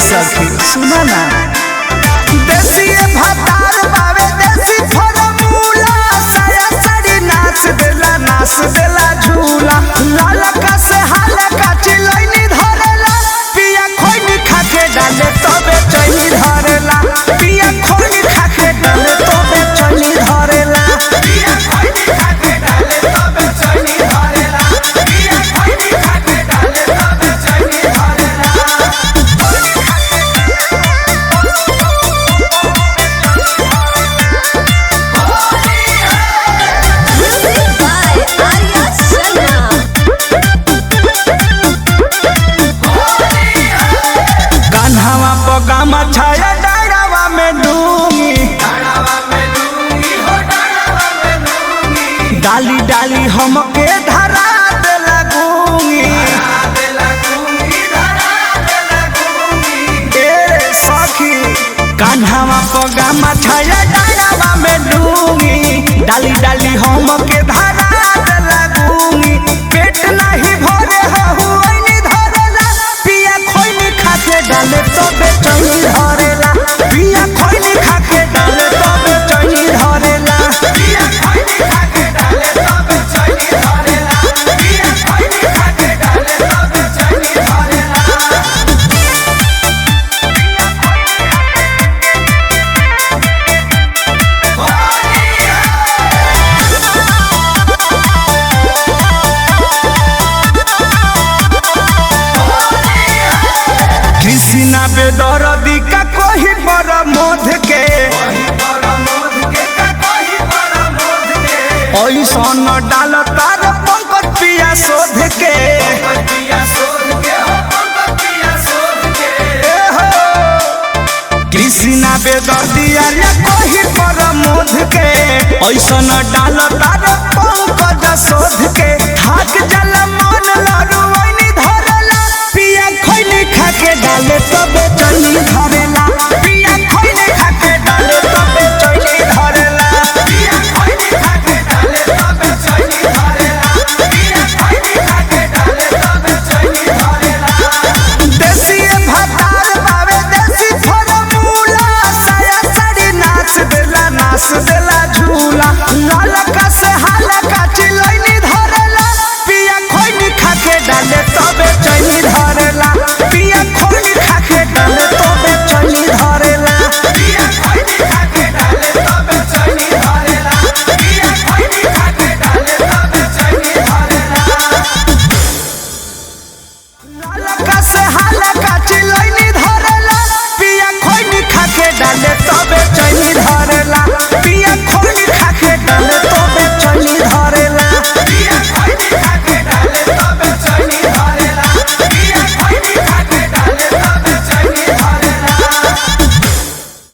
सखी सुना ना देसी भतार बावे देसी फॉर्मूला साया साड़ी नाच देला झूला लाला का से हाला का चिलैनी धरेला पिया खोइनी खाके डाले तबे चैनी धरेला पिया खोइनी खाके डाले तबे चैनी धरेला पिया खोइनी खाके डाले तबे चैनी धरेला पिया खोइनी खाके डाले तबे चैनी धरेला। कान्हावा पगामा छाया डायरावा में डूंगी डाली डाली हमके धरा दे लगूंगी ए सखी कान्हावा पगामा छाया डायरावा में डूंगी डाली डाली हमके धरा दे लगूंगी पेट नहीं भरे हुआइनी धरेला पिया खोइनी खाके डाले तबे चैनी धरेला पिया खोइनी खाके डाले तबे चैनी धरेला पिया खोइनी खाके डाले तबे चैनी धरेला पिया खोइनी खाके डाले तबे चैनी धरेला। कृष्णा बेदरदी का कोही पर मोध के ऐसन डाल तार पंकज पिया शोध के कृष्णा बेदर्दी आर्या कोही पर मोध के ऐसन डाल तार पंकज शोध के थाक जल मन लड़